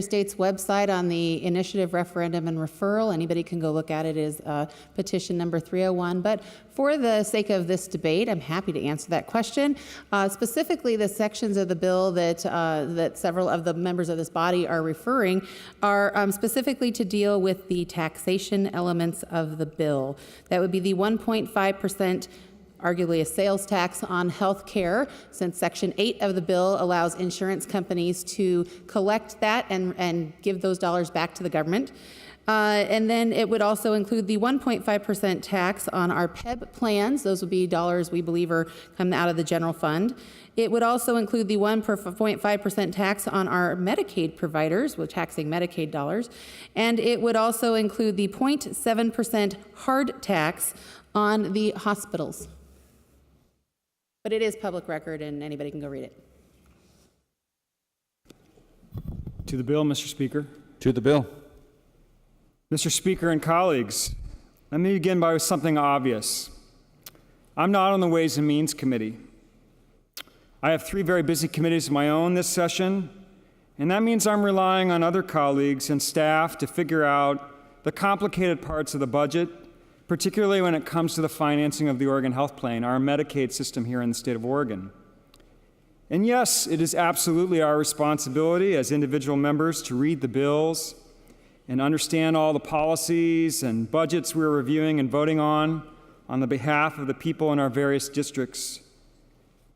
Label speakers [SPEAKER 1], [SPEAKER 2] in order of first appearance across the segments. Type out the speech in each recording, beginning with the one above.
[SPEAKER 1] State's website on the initiative, referendum, and referral. Anybody can go look at it. It is petition number 301. But for the sake of this debate, I'm happy to answer that question. Specifically, the sections of the bill that that several of the members of this body are referring are specifically to deal with the taxation elements of the bill. That would be the 1.5%, arguably a sales tax on health care, since Section 8 of the bill allows insurance companies to collect that and give those dollars back to the government. And then it would also include the 1.5% tax on our PEB plans. Those would be dollars we believe are coming out of the general fund. It would also include the 1.5% tax on our Medicaid providers, with taxing Medicaid dollars. And it would also include the 0.7% hard tax on the hospitals. But it is public record and anybody can go read it.
[SPEAKER 2] To the bill, Mr. Speaker.
[SPEAKER 3] To the bill.
[SPEAKER 2] Mr. Speaker and colleagues, let me begin by something obvious. I'm not on the Ways and Means Committee. I have 3 very busy committees of my own this session, and that means I'm relying on other colleagues and staff to figure out the complicated parts of the budget, particularly when it comes to the financing of the Oregon Health Plan, our Medicaid system here in the state of Oregon. And yes, it is absolutely our responsibility as individual members to read the bills and understand all the policies and budgets we're reviewing and voting on the behalf of the people in our various districts.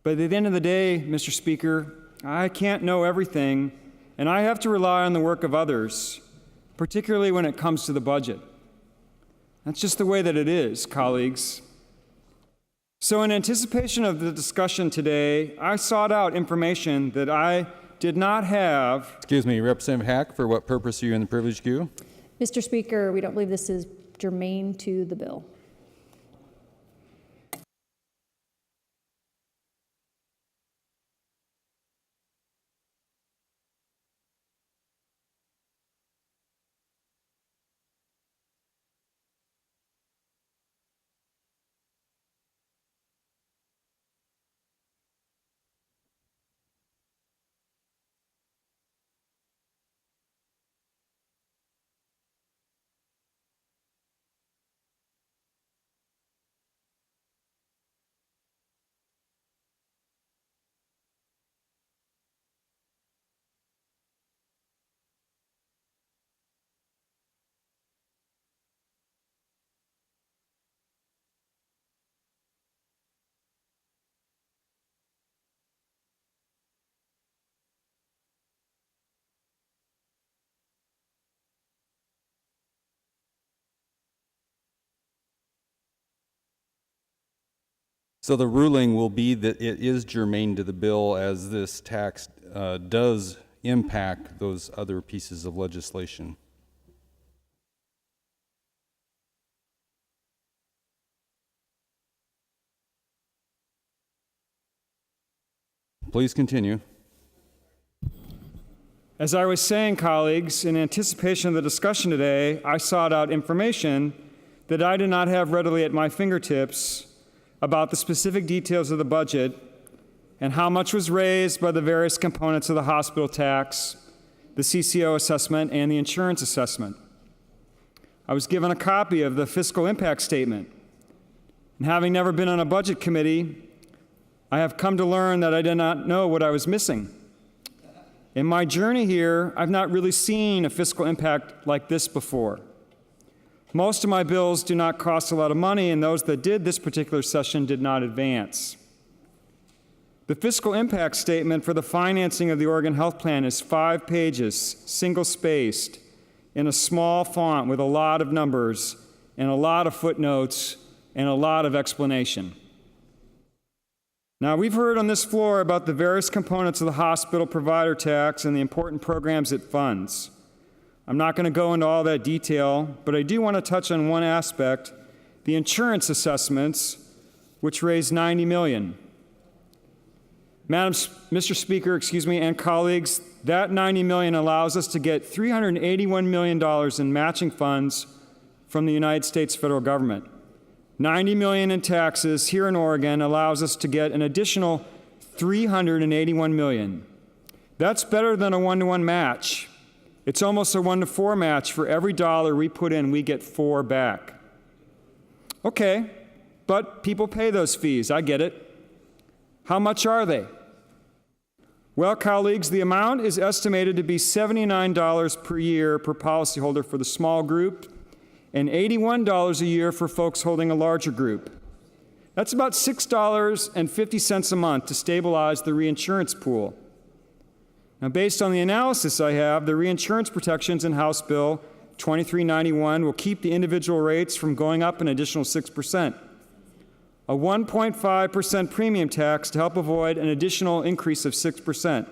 [SPEAKER 2] But at the end of the day, Mr. Speaker, I can't know everything, and I have to rely on the work of others, particularly when it comes to the budget. That's just the way that it is, colleagues. So in anticipation of the discussion today, I sought out information that I did not have.
[SPEAKER 3] Excuse me, Representative Hack, for what purpose are you in the privilege queue?
[SPEAKER 4] Mr. Speaker, we don't believe this is germane to the bill.
[SPEAKER 3] So the ruling will be that it is germane to the bill, as this tax does impact those other pieces of legislation. Please continue.
[SPEAKER 2] As I was saying, colleagues, in anticipation of the discussion today, I sought out information that I did not have readily at my fingertips about the specific details of the budget and how much was raised by the various components of the hospital tax, the CCO assessment, and the insurance assessment. I was given a copy of the fiscal impact statement, and having never been on a budget committee, I have come to learn that I did not know what I was missing. In my journey here, I've not really seen a fiscal impact like this before. Most of my bills do not cost a lot of money, and those that did this particular session did not advance. The fiscal impact statement for the financing of the Oregon Health Plan is 5 pages, single-spaced, in a small font with a lot of numbers and a lot of footnotes and a lot of explanation. Now, we've heard on this floor about the various components of the hospital provider tax and the important programs it funds. I'm not going to go into all that detail, but I do want to touch on one aspect, the insurance assessments, which raised $90 million. Mr. Speaker, and colleagues, that $90 million allows us to get $381 million in matching funds from the United States federal government. $90 million in taxes here in Oregon allows us to get an additional $381 million. That's better than a one-to-one match. It's almost a 1-to-4 match. For every dollar we put in, we get 4 back. Okay, but people pay those fees. I get it. How much are they? Well, colleagues, the amount is estimated to be $79 per year per policyholder for the small group and $81 a year for folks holding a larger group. That's about $6.50 a month to stabilize the reinsurance pool. Now, based on the analysis I have, the reinsurance protections in House Bill 2391 will keep the individual rates from going up an additional 6%. A 1.5% premium tax to help avoid an additional increase of 6%.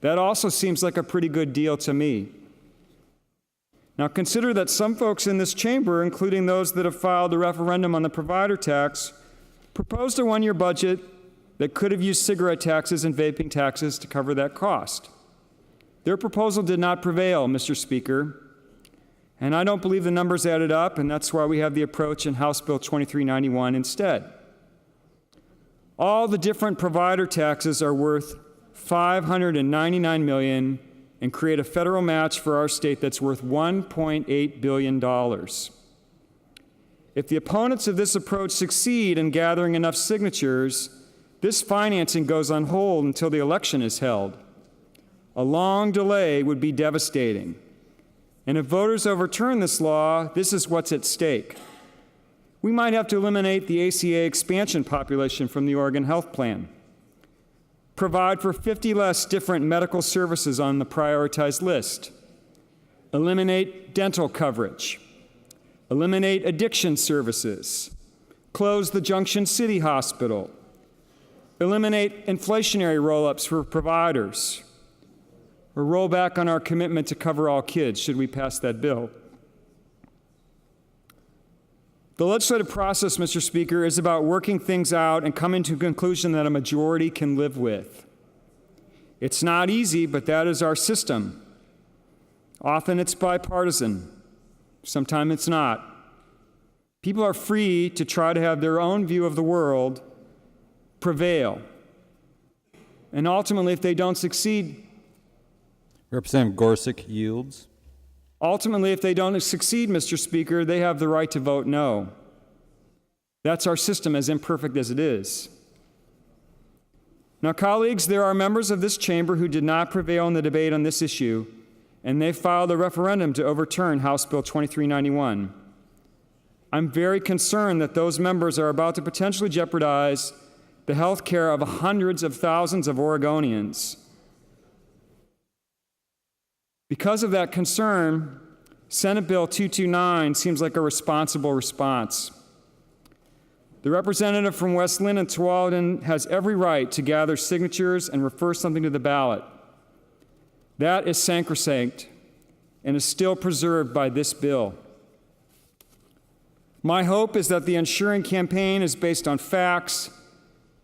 [SPEAKER 2] That also seems like a pretty good deal to me. Now consider that some folks in this chamber, including those that have filed a referendum on the provider tax, proposed a 1-year budget that could have used cigarette taxes and vaping taxes to cover that cost. Their proposal did not prevail, Mr. Speaker, and I don't believe the numbers added up, and that's why we have the approach in House Bill 2391 instead. All the different provider taxes are worth $599 million and create a federal match for our state that's worth $1.8 billion. If the opponents of this approach succeed in gathering enough signatures, this financing goes on hold until the election is held. A long delay would be devastating. And if voters overturn this law, this is what's at stake. We might have to eliminate the ACA expansion population from the Oregon Health Plan, provide for 50 less different medical services on the prioritized list, eliminate dental coverage, eliminate addiction services, close the Junction City Hospital, eliminate inflationary roll-ups for providers, or roll back on our commitment to cover all kids should we pass that bill. The legislative process, Mr. Speaker, is about working things out and coming to a conclusion that a majority can live with. It's not easy, but that is our system. Often it's bipartisan. Sometimes it's not. People are free to try to have their own view of the world prevail. And ultimately, if they don't succeed,
[SPEAKER 3] Representative Gorsuch yields.
[SPEAKER 2] Ultimately, if they don't succeed, Mr. Speaker, they have the right to vote no. That's our system, as imperfect as it is. Now, colleagues, there are members of this chamber who did not prevail in the debate on this issue, and they filed a referendum to overturn House Bill 2391. I'm very concerned that those members are about to potentially jeopardize the health care of hundreds of thousands of Oregonians. Because of that concern, Senate Bill 229 seems like a responsible response. The representative from West Linn and Tualatin has every right to gather signatures and refer something to the ballot. That is sacrosanct and is still preserved by this bill. My hope is that the ensuring campaign is based on facts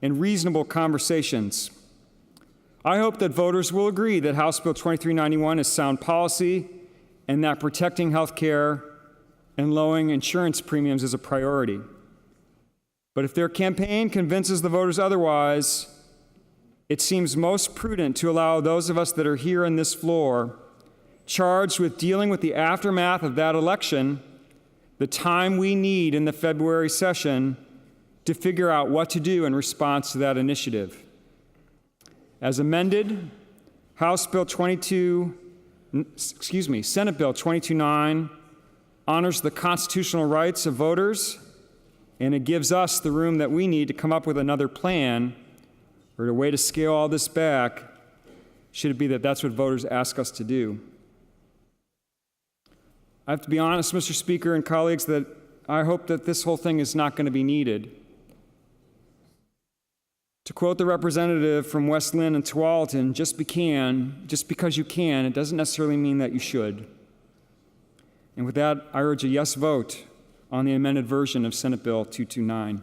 [SPEAKER 2] and reasonable conversations. I hope that voters will agree that House Bill 2391 is sound policy and that protecting health care and lowering insurance premiums is a priority. But if their campaign convinces the voters otherwise, it seems most prudent to allow those of us that are here on this floor, charged with dealing with the aftermath of that election, the time we need in the February session to figure out what to do in response to that initiative. As amended, Senate Bill 229 honors the constitutional rights of voters, and it gives us the room that we need to come up with another plan or a way to scale all this back, should it be that that's what voters ask us to do. I have to be honest, Mr. Speaker and colleagues, that I hope that this whole thing is not going to be needed. To quote the representative from West Linn and Tualatin, just because you can, it doesn't necessarily mean that you should. And with that, I urge a yes vote on the amended version of Senate Bill 229.